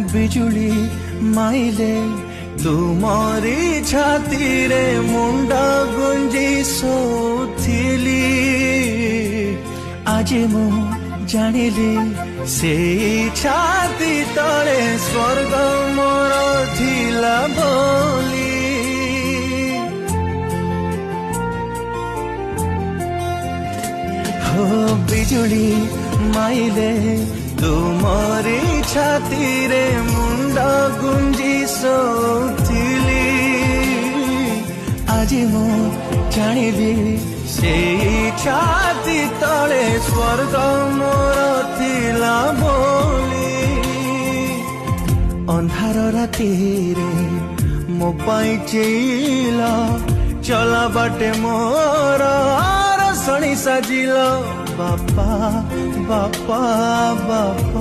बिजुली माइले तुमरी छाती रे मुंडा गुंजी सोथिली आज मु जानिली से छाती तले स्वर्ग मोर थिला बोली हो बिजुली माइले तुमरी छाती रे मुंडा गुंजी सोथिली आज मु जानिली से छाती तले स्वर्ग मोर थिला बोली अंधार राति रे मो पाई चिला चला बाटे मोर शनि साजिल बापा बापा बापा